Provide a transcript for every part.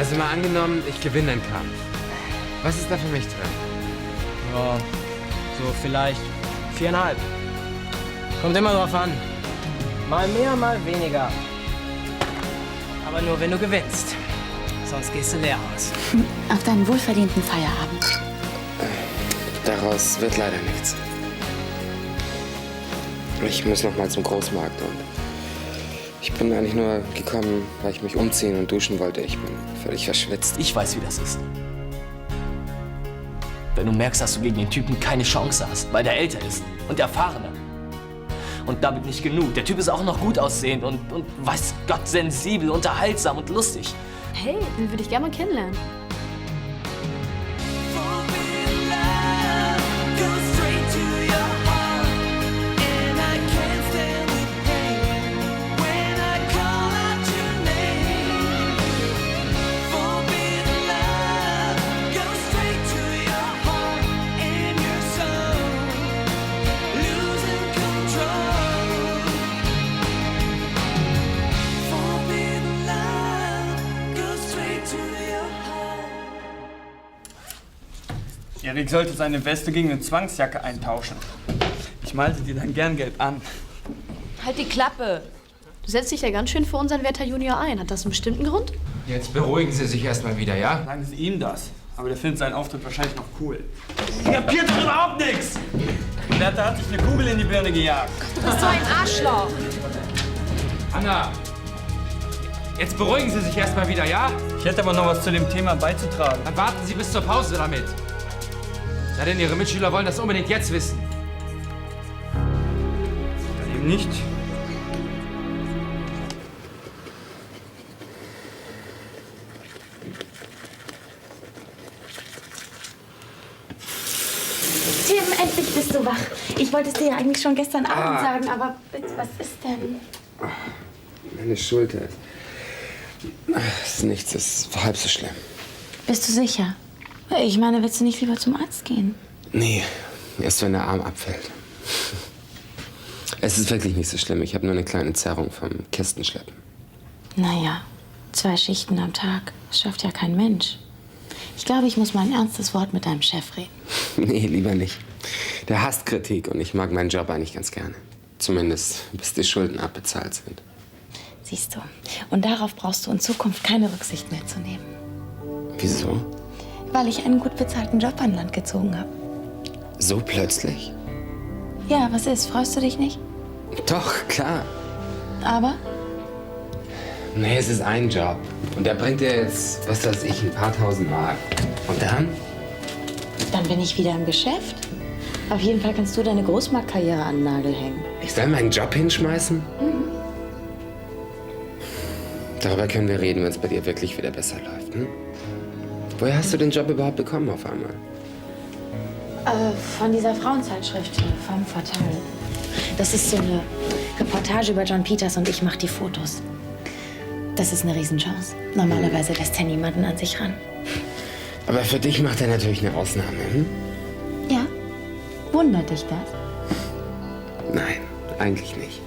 Also mal angenommen, ich gewinne den Kampf. Was ist da für mich drin? Ja, so vielleicht 4,5. Kommt immer drauf an. Mal mehr, mal weniger. Aber nur, wenn du gewinnst. Sonst gehst du leer aus. Auf deinen wohlverdienten Feierabend. Daraus wird leider nichts. Ich muss noch mal zum Großmarkt und ich bin eigentlich nur gekommen, weil ich mich umziehen und duschen wollte. Ich bin völlig verschwitzt. Ich weiß, wie das ist. Wenn du merkst, dass du gegen den Typen keine Chance hast, weil der älter ist und erfahrener. Und damit nicht genug. Der Typ ist auch noch gut aussehend und weiß Gott, sensibel, unterhaltsam und lustig. Hey, den würde ich gerne mal kennenlernen. Erik sollte seine Weste gegen eine Zwangsjacke eintauschen. Ich malte die dann gern gelb an. Halt die Klappe. Du setzt dich ja ganz schön für unseren Werther Junior ein. Hat das einen bestimmten Grund? Jetzt beruhigen Sie sich erstmal wieder, ja? Sagen Sie ihm das. Aber der findet seinen Auftritt wahrscheinlich noch cool. Sie kapiert doch überhaupt nichts! Und Werther hat sich eine Kugel in die Birne gejagt. Du bist so ein Arschloch. Anna! Jetzt beruhigen Sie sich erstmal wieder, ja? Ich hätte aber noch was zu dem Thema beizutragen. Dann warten Sie bis zur Pause damit. Sei denn, Ihre Mitschüler wollen das unbedingt jetzt wissen. Dann eben nicht. Tim, endlich bist du wach. Ich wollte es dir ja eigentlich schon gestern Abend sagen, aber was ist denn? Meine Schulter. Ist nichts, ist halb so schlimm. Bist du sicher? Ich meine, willst du nicht lieber zum Arzt gehen? Nee, erst wenn der Arm abfällt. Es ist wirklich nicht so schlimm. Ich habe nur eine kleine Zerrung vom Kästenschleppen. Naja, 2 Schichten am Tag. Das schafft ja kein Mensch. Ich glaube, ich muss mal ein ernstes Wort mit deinem Chef reden. Nee, lieber nicht. Der hasst Kritik und ich mag meinen Job eigentlich ganz gerne. Zumindest, bis die Schulden abbezahlt sind. Siehst du. Und darauf brauchst du in Zukunft keine Rücksicht mehr zu nehmen. Wieso? Weil ich einen gut bezahlten Job an Land gezogen habe. So plötzlich? Ja, was ist? Freust du dich nicht? Doch, klar. Aber? Nee, es ist ein Job. Und der bringt dir jetzt, was weiß ich, ein paar tausend Mark. Und dann? Dann bin ich wieder im Geschäft. Auf jeden Fall kannst du deine Großmarktkarriere an den Nagel hängen. Ich soll meinen Job hinschmeißen? Darüber können wir reden, wenn es bei dir wirklich wieder besser läuft. Hm? Woher hast du den Job überhaupt bekommen auf einmal? Von dieser Frauenzeitschrift, Femme Fatale. Das ist so eine Reportage über John Peters und ich mache die Fotos. Das ist eine Riesenchance. Normalerweise lässt er niemanden an sich ran. Aber für dich macht er natürlich eine Ausnahme, hm? Ja? Wundert dich das? Nein, eigentlich nicht.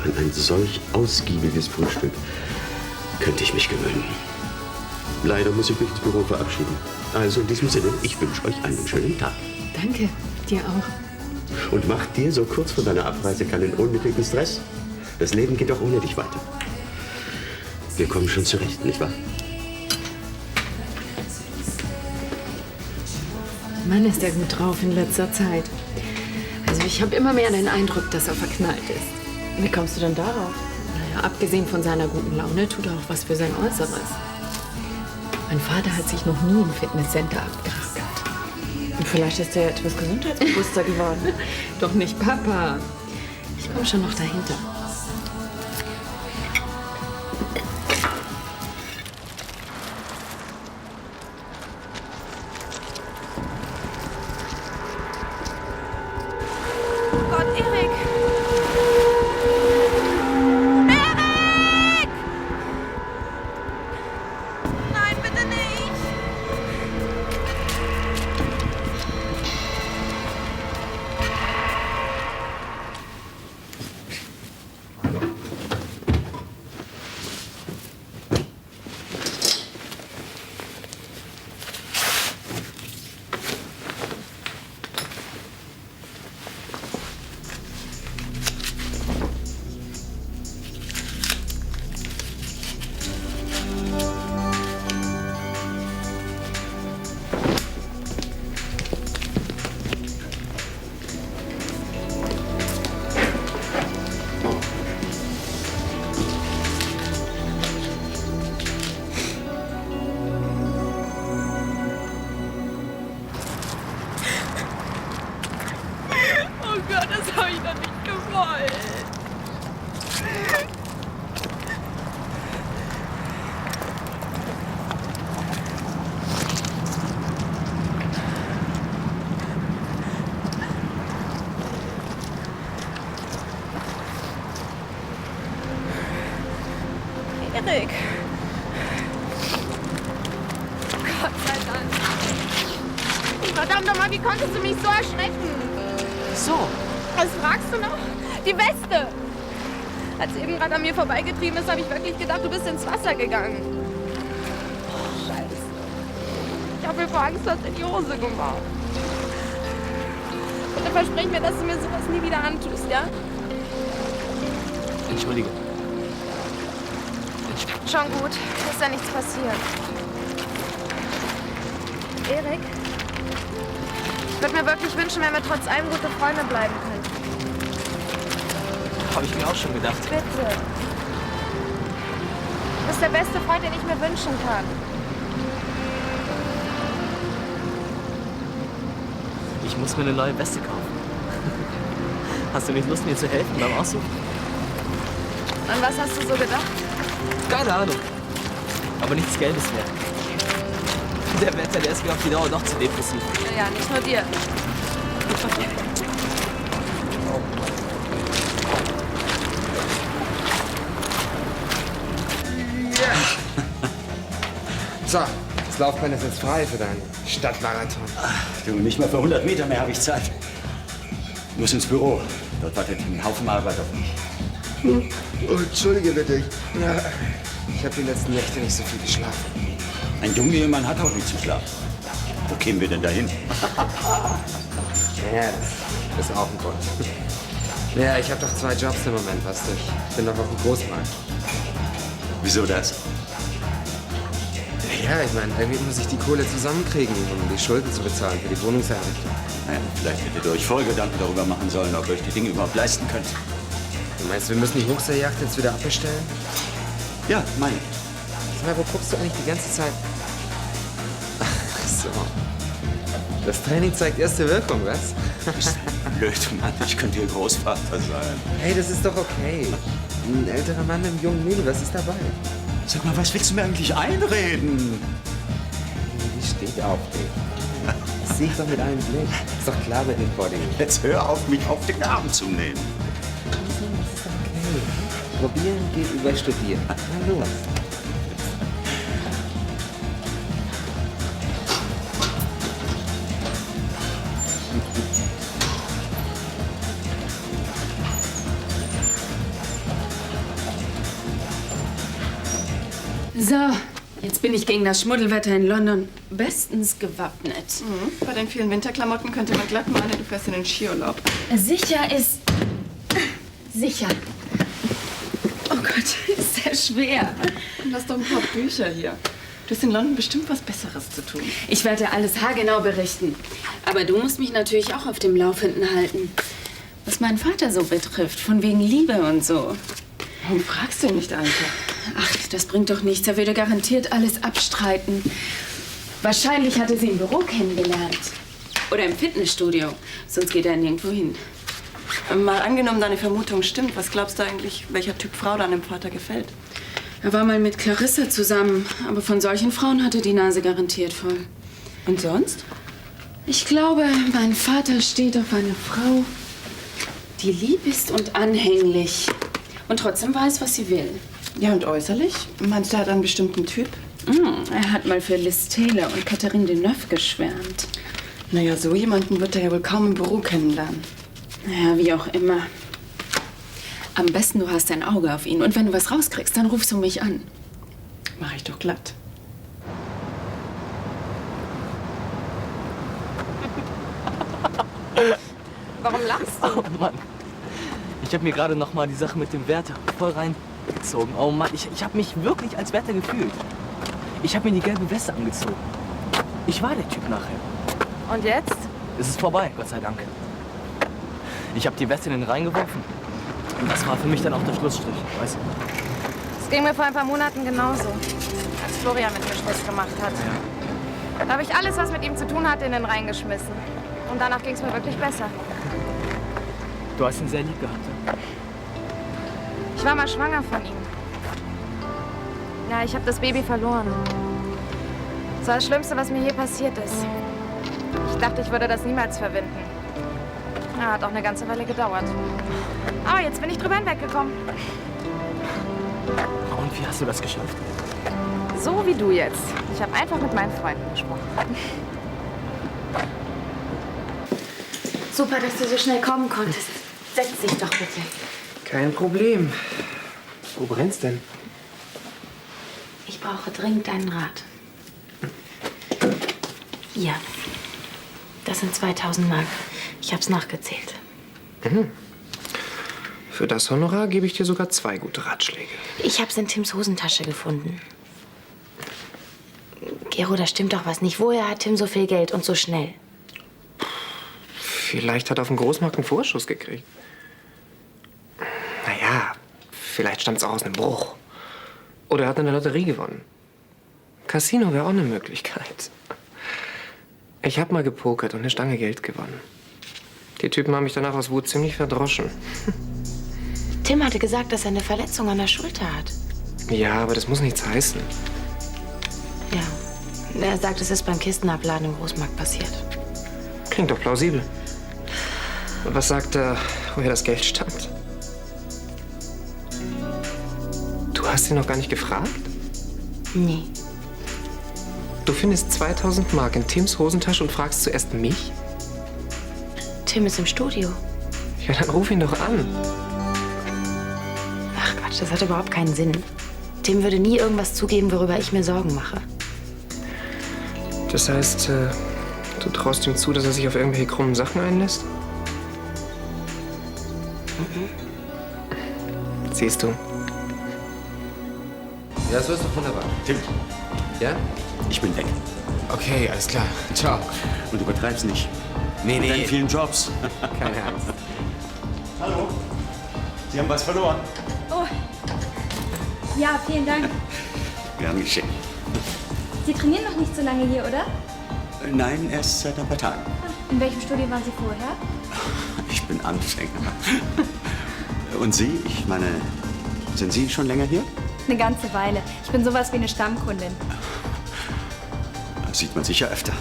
An ein solch ausgiebiges Frühstück könnte ich mich gewöhnen. Leider muss ich mich ins Büro verabschieden. Also in diesem Sinne, ich wünsche euch einen schönen Tag. Danke, dir auch. Und mach dir so kurz vor deiner Abreise keinen unnötigen Stress. Das Leben geht doch ohne dich weiter. Wir kommen schon zurecht, nicht wahr? Mann, ist er gut drauf in letzter Zeit. Also ich habe immer mehr den Eindruck, dass er verknallt ist. Wie kommst du denn darauf? Naja, abgesehen von seiner guten Laune tut er auch was für sein Äußeres. Mein Vater hat sich noch nie im Fitnesscenter abgerackert. Und vielleicht ist er etwas gesundheitsbewusster geworden. Doch nicht Papa. Ich komme schon noch dahinter. Erik. Gott sei Dank. Verdammt nochmal, wie konntest du mich so erschrecken? So. Was fragst du noch? Die Weste! Als sie eben gerade an mir vorbeigetrieben ist, habe ich wirklich gedacht, du bist ins Wasser gegangen. Oh, Scheiße. Ich habe mir vor Angst fast in die Hose gemacht. Bitte versprich mir, dass du mir sowas nie wieder antust, ja? Entschuldige. Schon gut, ist ja nichts passiert. Erik, ich würde mir wirklich wünschen, wenn wir trotz allem gute Freunde bleiben können. Habe ich mir auch schon gedacht. Bitte. Du bist der beste Freund, den ich mir wünschen kann. Ich muss mir eine neue Weste kaufen. Hast du nicht Lust, mir zu helfen beim Aussuchen? An was hast du so gedacht? Keine Ahnung. Aber nichts Gelbes mehr. Der Wetter, der ist mir auf die Dauer noch zu depressiv. Ja, nicht nur dir. So, das Laufband ist jetzt frei für deinen Stadtmarathon. Du, nicht mal für 100 Meter mehr habe ich Zeit. Ich muss ins Büro. Dort wartet ein Haufen Arbeit auf mich. Oh, entschuldige bitte. Ich habe die letzten Nächte nicht so viel geschlafen. Ein junger Ehemann hat auch nicht zu schlafen. Wo kämen wir denn dahin? Ja, das ist auch ein Grund. Ja, ich habe doch 2 Jobs im Moment, weißt du. Ich bin doch auf dem Großmarkt. Wieso das? Ja, ich meine, irgendwie muss ich die Kohle zusammenkriegen, um die Schulden zu bezahlen für die Wohnungseinrichtung. Naja, vielleicht hättet ihr euch voll Gedanken darüber machen sollen, ob ihr euch die Dinge überhaupt leisten könnt. Du meinst, wir müssen die Hochseejacht jetzt wieder abbestellen? Ja, meine. Sag mal, wo guckst du eigentlich die ganze Zeit? Ach so. Das Training zeigt erste Wirkung, was? Bist du blöd, Mann. Ich könnte ihr Großvater sein. Hey, das ist doch okay. Ein älterer Mann mit einem jungen Mädel, was ist dabei? Sag mal, was willst du mir eigentlich einreden? Die steht auf dich. Das sehe ich doch mit einem Blick. Ist doch klar, wer den vor dir ist. Jetzt hör auf, mich auf den Arm zu nehmen. Das ist doch okay. Probieren geht über Studieren. Na los. So, jetzt bin ich gegen das Schmuddelwetter in London bestens gewappnet. Bei den vielen Winterklamotten könnte man glatt meinen, du fährst in den Skiurlaub. Sicher ist... sicher. Oh Gott, ist der schwer. Du hast doch ein paar Bücher hier. Du hast in London bestimmt was Besseres zu tun. Ich werde alles haargenau berichten. Aber du musst mich natürlich auch auf dem Laufenden halten. Was meinen Vater so betrifft, von wegen Liebe und so. Warum fragst du ihn nicht einfach? Ach, das bringt doch nichts. Er würde garantiert alles abstreiten. Wahrscheinlich hat er sie im Büro kennengelernt. Oder im Fitnessstudio. Sonst geht er nirgendwo hin. Mal angenommen, deine Vermutung stimmt. Was glaubst du eigentlich, welcher Typ Frau deinem Vater gefällt? Er war mal mit Clarissa zusammen. Aber von solchen Frauen hat er die Nase garantiert voll. Und sonst? Ich glaube, mein Vater steht auf eine Frau, die lieb ist und anhänglich. Und trotzdem weiß, was sie will. Ja, und äußerlich? Meinst du, er hat einen bestimmten Typ? Er hat mal für Liz Taylor und Catherine Deneuve geschwärmt. Naja, so jemanden wird er ja wohl kaum im Büro kennenlernen. Naja, wie auch immer. Am besten, du hast ein Auge auf ihn. Und wenn du was rauskriegst, dann rufst du mich an. Mach ich doch glatt. Warum lachst du? Oh Mann. Ich habe mir gerade noch mal die Sache mit dem Wärter voll reingezogen. Oh Mann, ich habe mich wirklich als Wärter gefühlt. Ich habe mir die gelbe Weste angezogen. Ich war der Typ nachher. Und jetzt? Es ist vorbei, Gott sei Dank. Ich habe die Weste in den Rhein geworfen. Und das war für mich dann auch der Schlussstrich, weißt du? Das ging mir vor ein paar Monaten genauso, als Florian mit mir Schluss gemacht hat. Ja. Da habe ich alles, was mit ihm zu tun hatte, in den Rhein geschmissen. Und danach ging es mir wirklich besser. Du hast ihn sehr lieb gehabt. Ja? Ich war mal schwanger von ihm. Ja, ich habe das Baby verloren. Das war das Schlimmste, was mir je passiert ist. Ich dachte, ich würde das niemals verwinden. Ja, hat auch eine ganze Weile gedauert. Aber jetzt bin ich drüber hinweggekommen. Und wie hast du das geschafft? So wie du jetzt. Ich habe einfach mit meinen Freunden gesprochen. Super, dass du so schnell kommen konntest. Setz dich doch bitte. Kein Problem. Wo brennt's denn? Ich brauche dringend deinen Rat. Hier. Das sind 2000 Mark. Ich hab's nachgezählt. Für das Honorar gebe ich dir sogar 2 gute Ratschläge. Ich hab's in Tims Hosentasche gefunden. Gero, da stimmt doch was nicht. Woher hat Tim so viel Geld und so schnell? Vielleicht hat er auf dem Großmarkt einen Vorschuss gekriegt. Naja, vielleicht stammt's auch aus einem Bruch. Oder er hat in der Lotterie gewonnen. Casino wäre auch eine Möglichkeit. Ich habe mal gepokert und eine Stange Geld gewonnen. Die Typen haben mich danach aus Wut ziemlich verdroschen. Tim hatte gesagt, dass er eine Verletzung an der Schulter hat. Ja, aber das muss nichts heißen. Ja. Er sagt, es ist beim Kistenabladen im Großmarkt passiert. Klingt doch plausibel. Was sagt er, woher das Geld stammt? Du hast ihn noch gar nicht gefragt? Nee. Du findest 2000 Mark in Tims Hosentasche und fragst zuerst mich? Tim ist im Studio. Ja, dann ruf ihn doch an. Ach Quatsch, das hat überhaupt keinen Sinn. Tim würde nie irgendwas zugeben, worüber ich mir Sorgen mache. Das heißt, du traust ihm zu, dass er sich auf irgendwelche krummen Sachen einlässt? Siehst du? Ja, so ist doch wunderbar. Tim, Ja? ich bin weg. Okay, alles klar. Ciao. Und übertreib's nicht. Nee, Mit deinen vielen Jobs. Keine Angst. Hallo. Sie haben was verloren. Oh. Ja, vielen Dank. Gern geschehen. Sie trainieren noch nicht so lange hier, oder? Nein, erst seit ein paar Tagen. In welchem Studio waren Sie vorher? Ich bin Anfänger. Und Sie? Ich meine, sind Sie schon länger hier? Eine ganze Weile. Ich bin sowas wie eine Stammkundin. Das sieht man sicher öfter.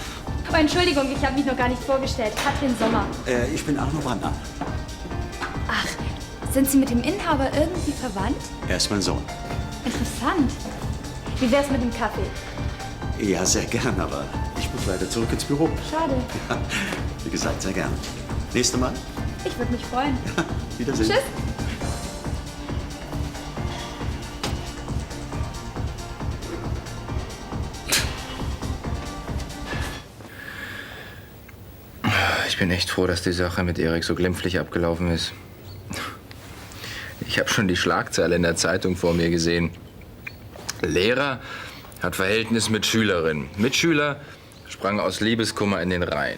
Oh, Entschuldigung, ich habe mich noch gar nicht vorgestellt. Katrin Sommer. Ich bin Arno Brandner. Ach, sind Sie mit dem Inhaber irgendwie verwandt? Er ist mein Sohn. Interessant. Wie wär's mit dem Kaffee? Ja, sehr gern, aber ich muss leider zurück ins Büro. Schade. Ja, wie gesagt, sehr gern. Nächstes Mal. Ich würde mich freuen. Wiedersehen. Tschüss. Ich bin echt froh, dass die Sache mit Erik so glimpflich abgelaufen ist. Ich habe schon die Schlagzeile in der Zeitung vor mir gesehen. Lehrer hat Verhältnis mit Schülerin. Mitschüler sprang aus Liebeskummer in den Rhein.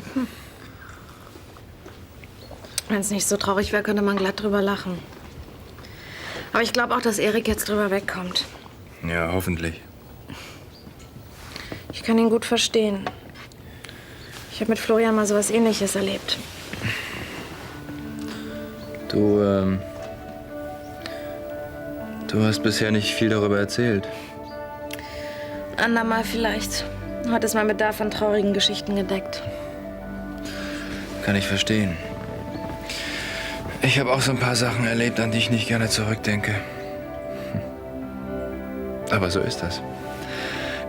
Wenn es nicht so traurig wäre, könnte man glatt drüber lachen. Aber ich glaube auch, dass Erik jetzt drüber wegkommt. Ja, hoffentlich. Ich kann ihn gut verstehen. Ich habe mit Florian mal so was Ähnliches erlebt. Du hast bisher nicht viel darüber erzählt. Andermal vielleicht. Heute ist mein Bedarf an traurigen Geschichten gedeckt. Kann ich verstehen. Ich habe auch so ein paar Sachen erlebt, an die ich nicht gerne zurückdenke. Aber so ist das.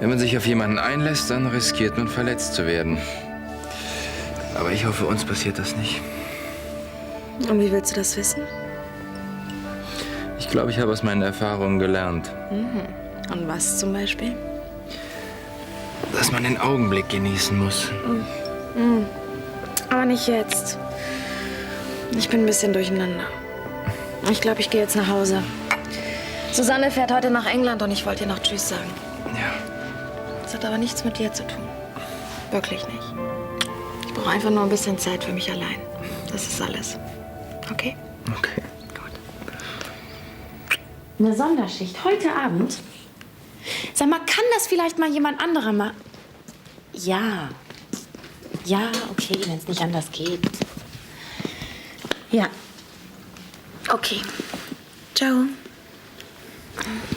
Wenn man sich auf jemanden einlässt, dann riskiert man, verletzt zu werden. Aber ich hoffe, uns passiert das nicht. Und wie willst du das wissen? Ich glaube, ich habe aus meinen Erfahrungen gelernt, Und was zum Beispiel? dass man den Augenblick genießen muss. Aber nicht jetzt. Ich bin ein bisschen durcheinander. Ich glaube, ich gehe jetzt nach Hause. Susanne fährt heute nach England und ich wollte ihr noch Tschüss sagen. Ja. Das hat aber nichts mit dir zu tun. Wirklich nicht. Ich brauche einfach nur ein bisschen Zeit für mich allein. Das ist alles. Okay? Okay. Eine Sonderschicht heute Abend? Sag mal, kann das vielleicht mal jemand anderer machen? Ja. Ja, okay, wenn es nicht anders geht. Ja. Okay. Ciao.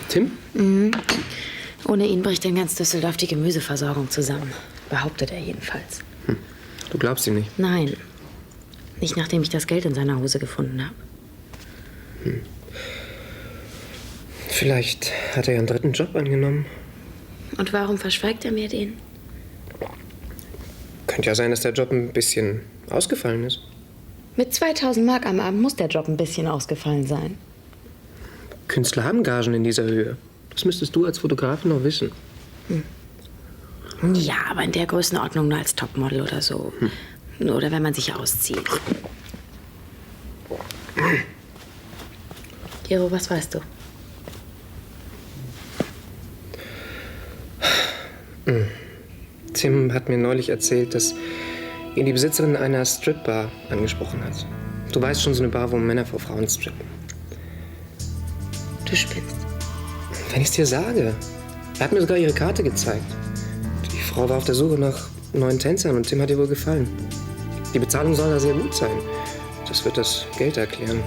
Tim? Ohne ihn bricht in ganz Düsseldorf die Gemüseversorgung zusammen. Behauptet er jedenfalls. Du glaubst ihm nicht? Nein. Nicht nachdem ich das Geld in seiner Hose gefunden habe. Vielleicht hat er ja einen dritten Job angenommen. Und warum verschweigt er mir den? Könnte ja sein, dass der Job ein bisschen ausgefallen ist. Mit 2000 Mark am Abend muss der Job ein bisschen ausgefallen sein. Künstler haben Gagen in dieser Höhe. Das müsstest du als Fotografin noch wissen. Ja, aber in der Größenordnung nur als Topmodel oder so. Oder wenn man sich auszieht. Gero, was weißt du? Tim hat mir neulich erzählt, dass ihn die Besitzerin einer Stripbar angesprochen hat. Du weißt schon, so eine Bar, wo Männer vor Frauen strippen. Du spinnst. Wenn ich's dir sage. Er hat mir sogar ihre Karte gezeigt. Die Frau war auf der Suche nach neuen Tänzern und Tim hat ihr wohl gefallen. Die Bezahlung soll da sehr gut sein. Das wird das Geld erklären.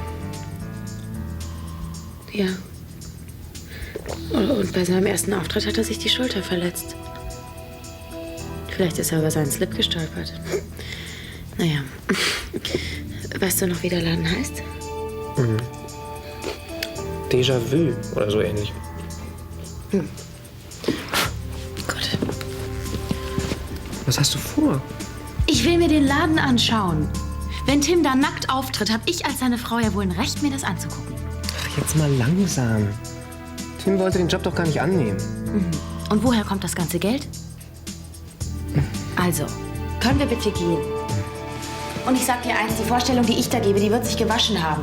Ja. Und bei seinem ersten Auftritt hat er sich die Schulter verletzt. Vielleicht ist er über seinen Slip gestolpert. Naja. Weißt du noch, wie der Laden heißt? Déjà-vu oder so ähnlich. Gut. Was hast du vor? Ich will mir den Laden anschauen. Wenn Tim da nackt auftritt, habe ich als seine Frau ja wohl ein Recht, mir das anzugucken. Ach, jetzt mal langsam. Tim wollte den Job doch gar nicht annehmen. Und woher kommt das ganze Geld? Also, können wir bitte gehen? Und ich sag dir eins, die Vorstellung, die ich da gebe, die wird sich gewaschen haben.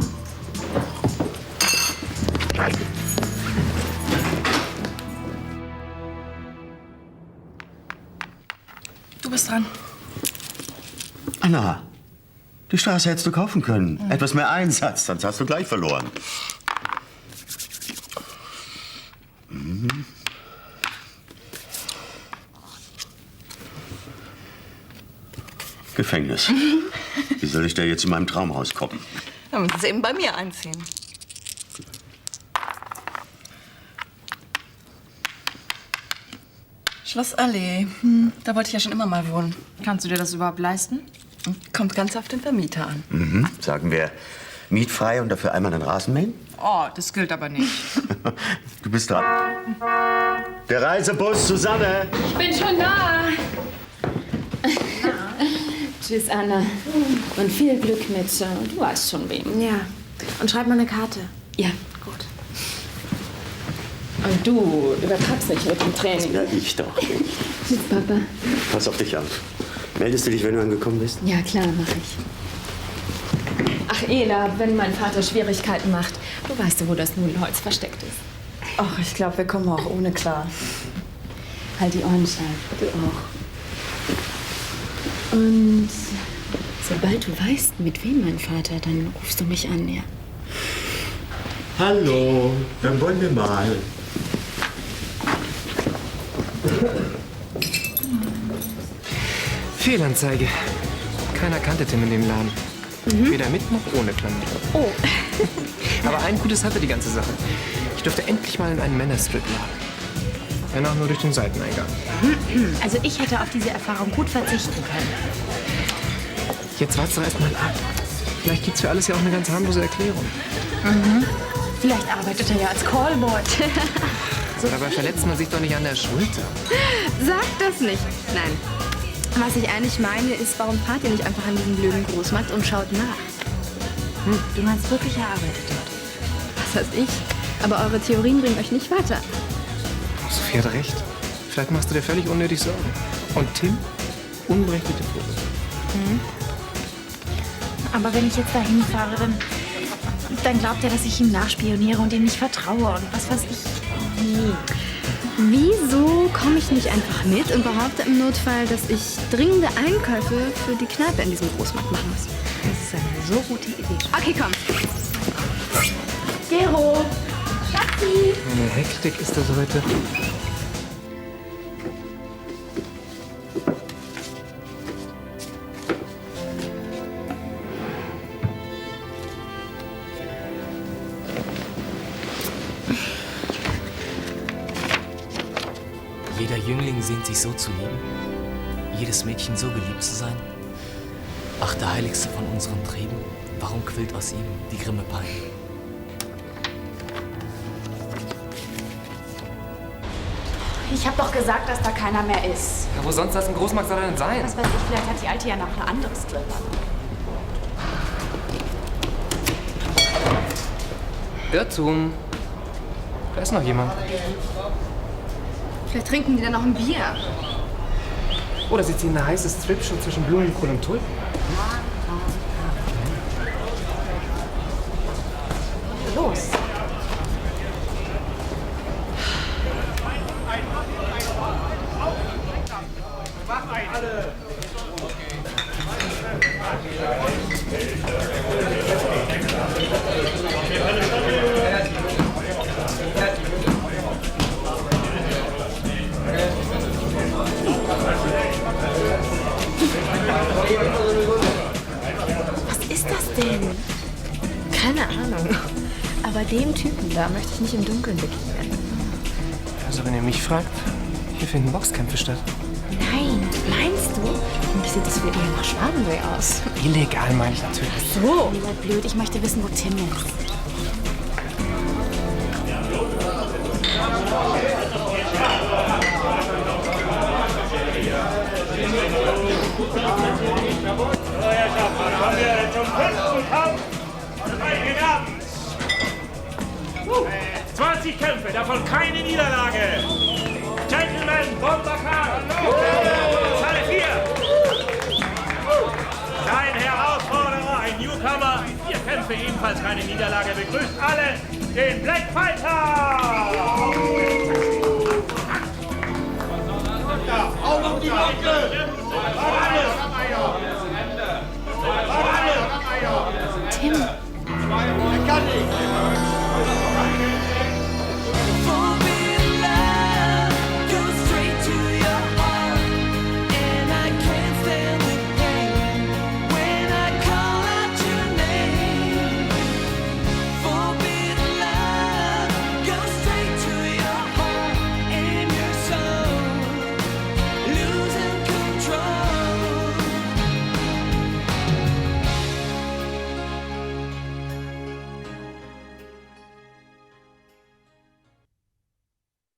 Du bist dran. Anna, die Straße hättest du kaufen können. Etwas mehr Einsatz, sonst hast du gleich verloren. Gefängnis. Wie soll ich da jetzt in meinem Traumhaus kommen? Da müssen Sie eben bei mir einziehen. Schlossallee. Da wollte ich ja schon immer mal wohnen. Kannst du dir das überhaupt leisten? Kommt ganz auf den Vermieter an. Sagen wir, mietfrei und dafür einmal den Rasen mähen? Oh, das gilt aber nicht. Du bist dran. Der Reisebus, Susanne! Ich bin schon da. Tschüss, Anna. Und viel Glück mit, du weißt schon wem. Ja. Und schreib mal eine Karte. Ja, gut. Und du übertreibst nicht mit dem Training. Ja, ich doch. Tschüss, Papa. Pass auf dich auf. Meldest du dich, wenn du angekommen bist? Ja, klar, mach ich. Ach, Ela, wenn mein Vater Schwierigkeiten macht, du weißt, wo das Nudelholz versteckt ist. Ach, ich glaube, wir kommen auch ohne klar. Halt die Ohren steif, du auch. Und sobald du weißt, mit wem mein Vater, dann rufst du mich an, ja? Hallo, dann wollen wir mal. Fehlanzeige. Keiner kannte Tim in dem Laden. Weder mit noch ohne Klamotten. Oh. Aber ein Gutes hatte die ganze Sache. Ich durfte endlich mal in einen Männerstrip-Laden. Wenn auch nur durch den Seiteneingang. Also ich hätte auf diese Erfahrung gut verzichten können. Jetzt wart's doch erst mal ab. Vielleicht gibt's für alles ja auch eine ganz harmlose Erklärung. Vielleicht arbeitet er ja als Callboy. Dabei verletzt man sich doch nicht an der Schulter. Sag das nicht. Nein. Was ich eigentlich meine, ist, warum fahrt ihr nicht einfach an diesen blöden Großmarkt und schaut nach? Du meinst wirklich, er arbeitet dort? Was weiß ich. Aber eure Theorien bringen euch nicht weiter. Sophie hat recht. Vielleicht machst du dir völlig unnötig Sorgen. Und Tim, unberechtigte Fotos. Aber wenn ich jetzt dahin fahre, dann glaubt er, dass ich ihm nachspioniere und ihm nicht vertraue und was weiß ich. Nee. Wieso komme ich nicht einfach mit und behaupte im Notfall, dass ich dringende Einkäufe für die Kneipe in diesem Großmarkt machen muss? Das ist eine so gute Idee. Okay, komm. Gero! Schatzi! Eine Hektik ist das heute. Jeder Jüngling sehnt sich so zu lieben, jedes Mädchen so geliebt zu sein. Ach, der heiligste von unseren Trieben, warum quillt aus ihm die grimme Pein? Ich habe doch gesagt, dass da keiner mehr ist. Ja, wo sonst das im Großmarkt soll er denn sein? Was weiß ich, vielleicht hat die Alte ja noch ein anderes drin. Irrtum. Da ist noch jemand. Vielleicht trinken die dann noch ein Bier. Oder sitzt sie in einer heißen Strip-Show zwischen Blumenkohl und Tulpen? Los. Was ist das denn? Keine Ahnung. Aber dem Typen da möchte ich nicht im Dunkeln begegnen. Also wenn ihr mich fragt, hier finden Boxkämpfe statt. Nein, meinst du? Wie sieht das für eher nach Schwabenweh aus? Illegal meine ich natürlich. So. Lieber blöd, ich möchte wissen, wo Tim ist. Kommen wir zum 5. Kampf des heutigen Abends. 20 Kämpfe, davon keine Niederlage. Gentlemen, Bombacar. Halle 4. Ein Herausforderer, ein Newcomer. 4 Kämpfe, ebenfalls keine Niederlage. Begrüßt alle den Black Fighter.